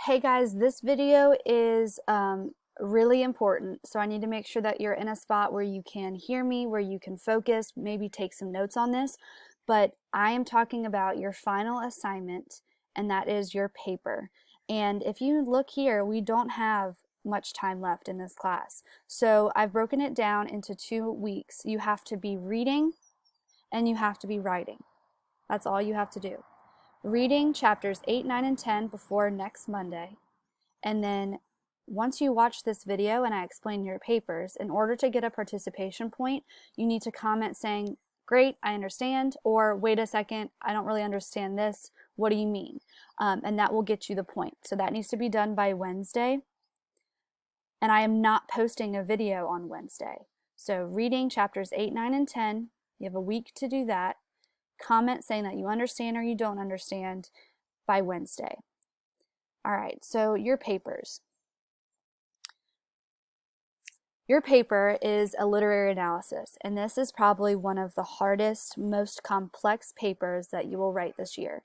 Hey guys, this video is really important, so I need to make sure that you're in a spot where you can hear me, where you can focus, maybe take some notes on this, but I am talking about your final assignment, and that is your paper. And if you look here, we don't have much time left in this class. So I've broken it down into 2 weeks. You have to be reading and you have to be writing. That's all you have to do. Reading chapters 8, 9, and 10 before next Monday. And then once you watch this video and I explain your papers, in order to get a participation point, you need to comment saying, great, I understand, or wait a second, I don't really understand this. What do you mean? And that will get you the point. So that needs to be done by Wednesday. And I am not posting a video on Wednesday. So reading chapters 8, 9, and 10, you have a week to do that. Comment saying that you understand or you don't understand by Wednesday. All right, so your papers. Your paper is a literary analysis, and this is probably one of the hardest, most complex papers that you will write this year.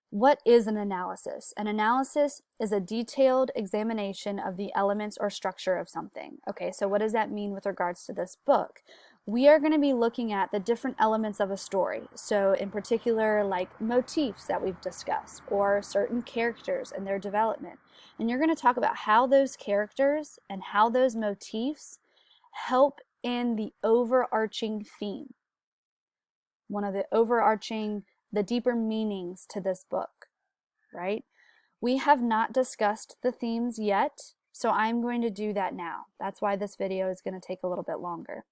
What is an analysis? An analysis is a detailed examination of the elements or structure of something. Okay, so what does that mean with regards to this book? We are going to be looking at the different elements of a story. So in particular, like motifs that we've discussed, or certain characters and their development. And you're going to talk about how those characters and how those motifs help in the overarching theme. One of the deeper meanings to this book, right? We have not discussed the themes yet, so I'm going to do that now. That's why this video is going to take a little bit longer.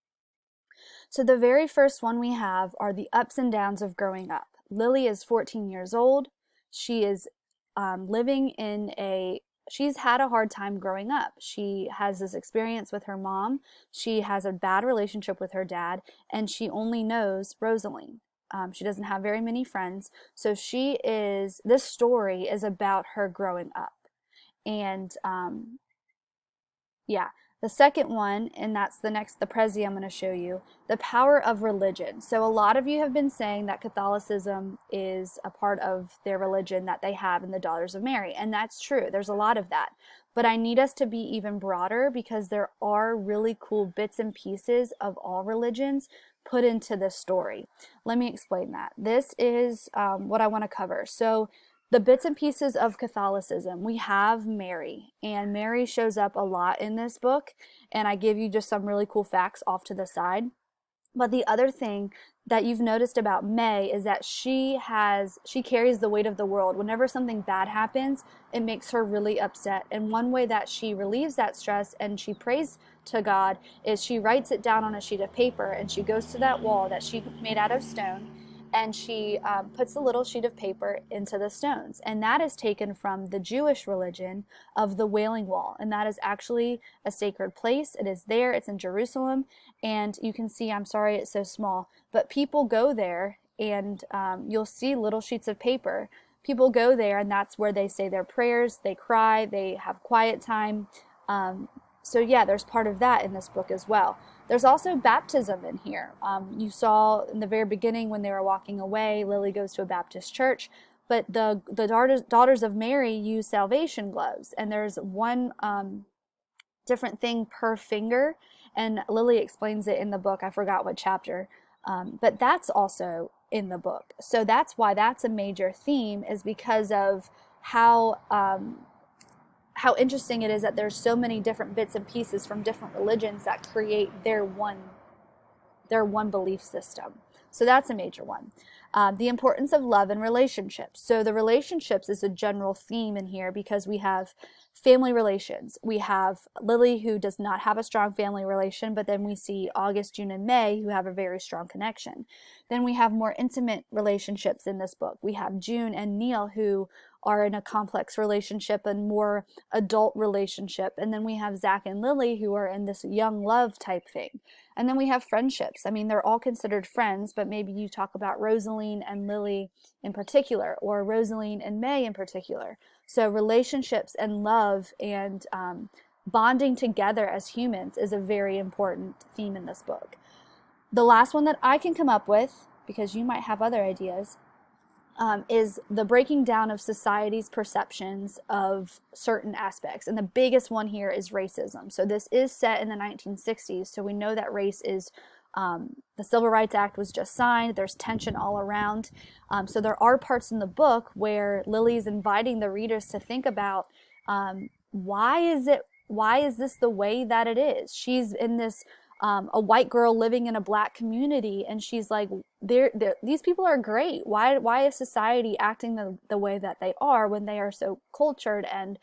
So the very first one we have are the ups and downs of growing up. Lily is 14 years old. She is she's had a hard time growing up. She has this experience with her mom. She has a bad relationship with her dad, and she only knows Rosaline. She doesn't have very many friends. So this story is about her growing up. And yeah. The second one, and that's the Prezi I'm going to show you, the power of religion. So a lot of you have been saying that Catholicism is a part of their religion that they have in the Daughters of Mary, and that's true. There's a lot of that. But I need us to be even broader because there are really cool bits and pieces of all religions put into this story. Let me explain that. This is what I want to cover. So the bits and pieces of Catholicism, we have Mary, and Mary shows up a lot in this book, and I give you just some really cool facts off to the side. But the other thing that you've noticed about May is that she carries the weight of the world. Whenever something bad happens, it makes her really upset. And one way that she relieves that stress and she prays to God is she writes it down on a sheet of paper, and she goes to that wall that she made out of stone, and she puts a little sheet of paper into the stones. And that is taken from the Jewish religion of the Wailing Wall. And that is actually a sacred place. It is there. It's in Jerusalem. And you can see, I'm sorry it's so small, but people go there, and you'll see little sheets of paper. People go there, and that's where they say their prayers, they cry, they have quiet time. So yeah, there's part of that in this book as well. There's also baptism in here. You saw in the very beginning when they were walking away, Lily goes to a Baptist church, but the Daughters of Mary use salvation gloves, and there's one different thing per finger, and Lily explains it in the book. I forgot what chapter, but that's also in the book. So that's why that's a major theme, is because of how interesting it is that there's so many different bits and pieces from different religions that create their one belief system. So that's a major one. The importance of love and relationships. So the relationships is a general theme in here because we have family relations. We have Lily, who does not have a strong family relation, but then we see August, June, and May, who have a very strong connection. Then we have more intimate relationships in this book. We have June and Neil, who are in a complex relationship and more adult relationship. And then we have Zach and Lily, who are in this young love type thing. And then we have friendships. I mean, they're all considered friends, but maybe you talk about Rosaline and Lily in particular, or Rosaline and May in particular. So relationships and love and bonding together as humans is a very important theme in this book. The last one that I can come up with, because you might have other ideas, is the breaking down of society's perceptions of certain aspects. And the biggest one here is racism. So this is set in the 1960s. So we know that race is, the Civil Rights Act was just signed. There's tension all around. So there are parts in the book where Lily's inviting the readers to think about, why is this the way that it is? She's in this, a white girl living in a black community, and she's like, these people are great. Why is society acting the way that they are when they are so cultured and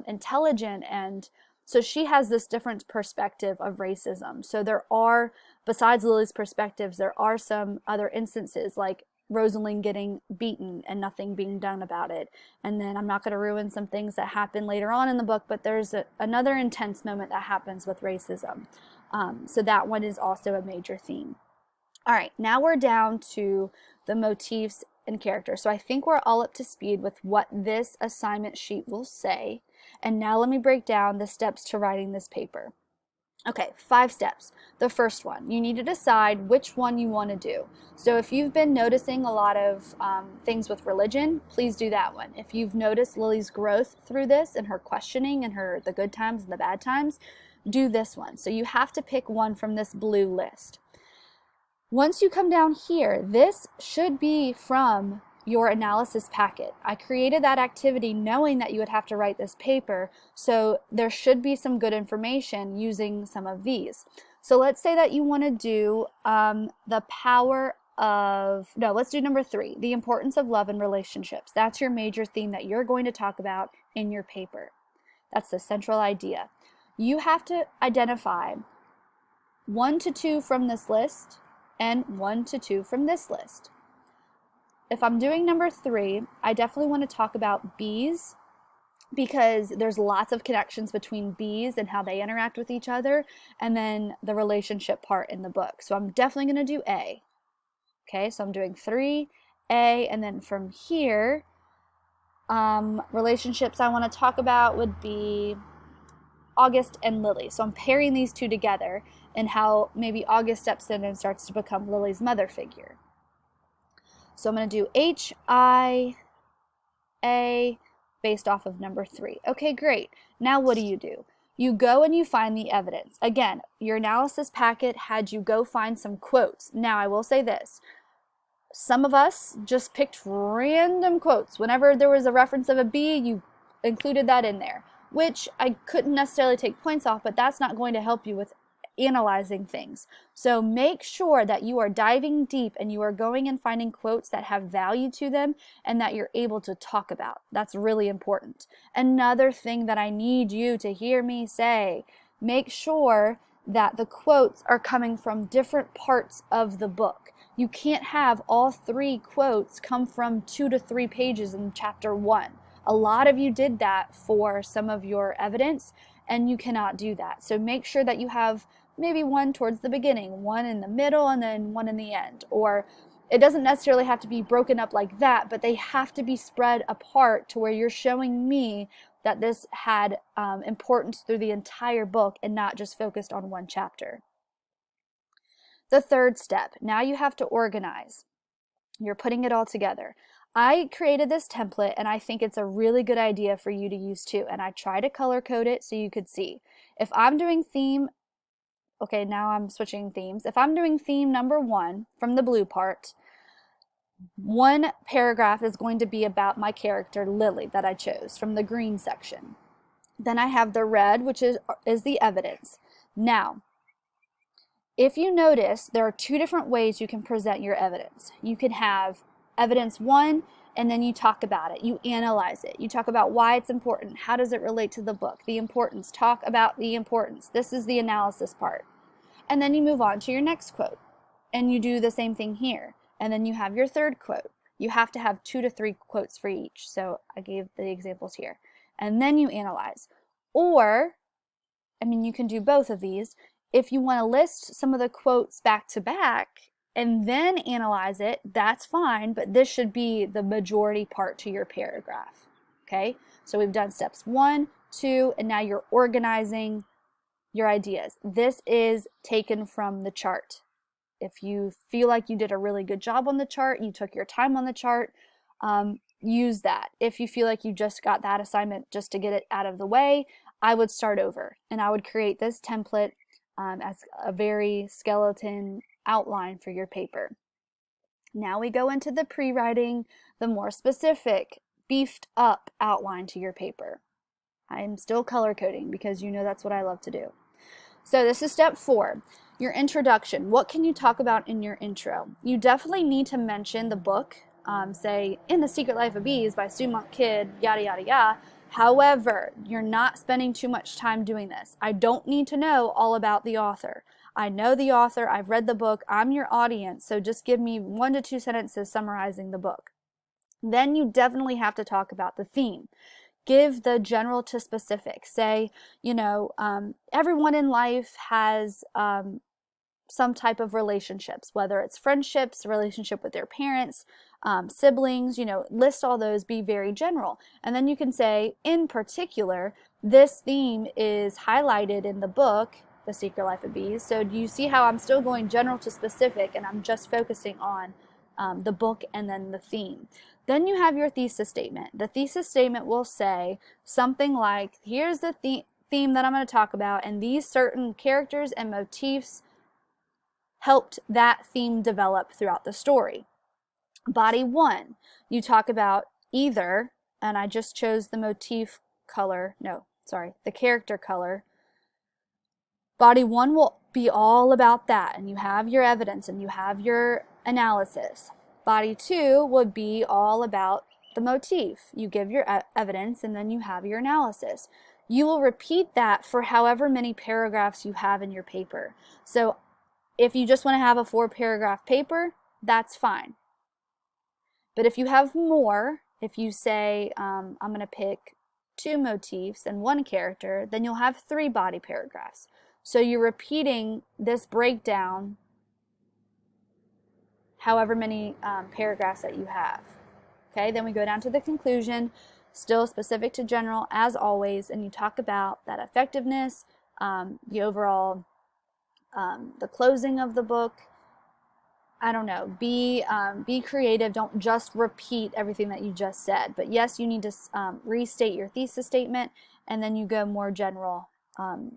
intelligent? And so she has this different perspective of racism. So there are, besides Lily's perspectives, there are some other instances like Rosalind getting beaten and nothing being done about it. And then I'm not going to ruin some things that happen later on in the book, but there's another intense moment that happens with racism. So that one is also a major theme. All right, now we're down to the motifs and characters. So I think we're all up to speed with what this assignment sheet will say. And now let me break down the steps to writing this paper. Okay, 5 steps. The first one, you need to decide which one you want to do. So if you've been noticing a lot of things with religion, please do that one. If you've noticed Lily's growth through this and her questioning and the good times and the bad times, do this one. So you have to pick one from this blue list. Once you come down here, this should be from your analysis packet. I created that activity knowing that you would have to write this paper, so there should be some good information using some of these. So let's say that you want to do the power of, no, let's do number 3, the importance of love and relationships. That's your major theme that you're going to talk about in your paper. That's the central idea. You have to identify 1 to 2 from this list and 1 to 2 from this list. If I'm doing number 3, I definitely want to talk about bees, because there's lots of connections between bees and how they interact with each other, and then the relationship part in the book. So I'm definitely going to do A. Okay, so I'm doing 3, A, and then from here, relationships I want to talk about would be August and Lily. So I'm pairing these two together and how maybe August steps in and starts to become Lily's mother figure. So I'm going to do H-I-A based off of number 3. Okay, great. Now what do? You go and you find the evidence. Again, your analysis packet had you go find some quotes. Now I will say this. Some of us just picked random quotes. Whenever there was a reference of a bee, you included that in there, which I couldn't necessarily take points off, but that's not going to help you with analyzing things. So make sure that you are diving deep and you are going and finding quotes that have value to them and that you're able to talk about. That's really important. Another thing that I need you to hear me say, make sure that the quotes are coming from different parts of the book. You can't have all 3 quotes come from 2 to 3 pages in chapter 1. A lot of you did that for some of your evidence, and you cannot do that. So make sure that you have maybe 1 towards the beginning, 1 in the middle, and then 1 in the end. Or it doesn't necessarily have to be broken up like that, but they have to be spread apart to where you're showing me that this had importance through the entire book and not just focused on 1 chapter. The third step, now you have to organize. You're putting it all together. I created this template and I think it's a really good idea for you to use too. And I try to color code it so you could see. If I'm doing theme, okay, now I'm switching themes. If I'm doing theme number 1 from the blue part, 1 paragraph is going to be about my character Lily that I chose from the green section. Then I have the red, which is the evidence. Now, if you notice, there are 2 different ways you can present your evidence. You can have evidence 1, and then you talk about it. You analyze it. You talk about why it's important. How does it relate to the book? The importance. Talk about the importance. This is the analysis part. And then you move on to your next quote. And you do the same thing here. And then you have your third quote. You have to have 2 to 3 quotes for each. So I gave the examples here. And then you analyze. Or, I mean, you can do both of these. If you want to list some of the quotes back to back and then analyze it, that's fine, but this should be the majority part to your paragraph. Okay, so we've done steps 1, 2, and now you're organizing your ideas. This is taken from the chart. If you feel like you did a really good job on the chart, you took your time on the chart, use that. If you feel like you just got that assignment just to get it out of the way, I would start over and I would create this template as a very skeleton outline for your paper. Now we go into the pre-writing, the more specific, beefed up outline to your paper. I am still color coding because you know that's what I love to do. So this is step 4, your introduction. What can you talk about in your intro? You definitely need to mention the book, say In the Secret Life of Bees by Sue Monk Kidd, yada, yada, yada. However, you're not spending too much time doing this. I don't need to know all about the author. I know the author, I've read the book, I'm your audience, so just give me 1 to 2 sentences summarizing the book. Then you definitely have to talk about the theme. Give the general to specific. Say, everyone in life has some type of relationships, whether it's friendships, relationship with their parents, siblings, list all those, be very general. And then you can say, in particular, this theme is highlighted in the book, The Secret Life of Bees. So do you see how I'm still going general to specific and I'm just focusing on the book and then the theme? Then you have your thesis statement. The thesis statement will say something like, here's the theme that I'm going to talk about, and these certain characters and motifs helped that theme develop throughout the story. Body 1, you talk about either, and I just chose the motif color, the character color. Body 1 will be all about that, and you have your evidence and you have your analysis. Body 2 would be all about the motif. You give your evidence and then you have your analysis. You will repeat that for however many paragraphs you have in your paper. So if you just want to have a 4-paragraph paper, that's fine. But if you have more, if you say, I'm going to pick 2 motifs and 1 character, then you'll have 3 body paragraphs. So you're repeating this breakdown however many paragraphs that you have. Okay, then we go down to the conclusion, still specific to general as always, and you talk about that effectiveness, the overall, the closing of the book. I don't know, be creative. Don't just repeat everything that you just said. But yes, you need to restate your thesis statement, and then you go more general,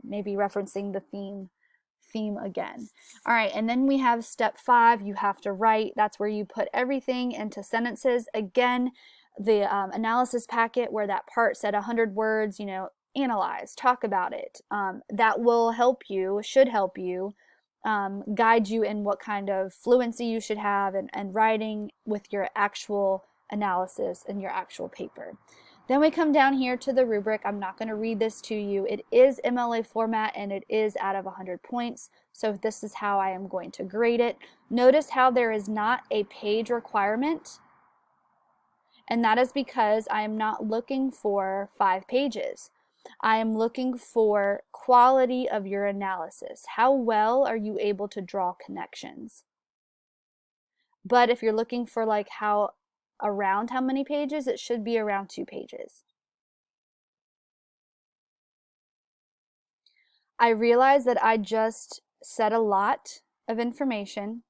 maybe referencing the theme again. All right, and then we have step 5. You have to write. That's where you put everything into sentences. Again, the analysis packet where that part said 100 words, analyze, talk about it. That will help you, should help you, guide you in what kind of fluency you should have and writing with your actual analysis and your actual paper. Then we come down here to the rubric. I'm not going to read this to you. It is MLA format and it is out of 100 points. So this is how I am going to grade it. Notice how there is not a page requirement. And that is because I am not looking for 5 pages. I am looking for quality of your analysis. How well are you able to draw connections? But if you're looking for around how many pages, it should be around 2 pages. I realize that I just said a lot of information,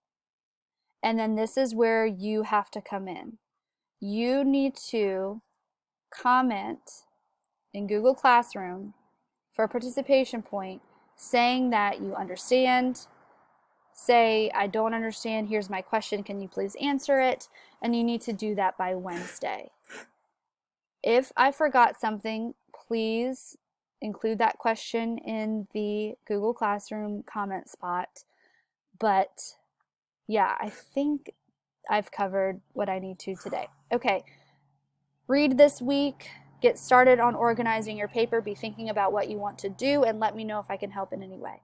and then this is where you have to come in. You need to comment in Google Classroom for a participation point saying that you understand. Say, I don't understand, here's my question, can you please answer it? And you need to do that by Wednesday. If I forgot something, please include that question in the Google Classroom comment spot. But yeah, I think I've covered what I need to today. Okay, read this week, get started on organizing your paper, be thinking about what you want to do, and let me know if I can help in any way.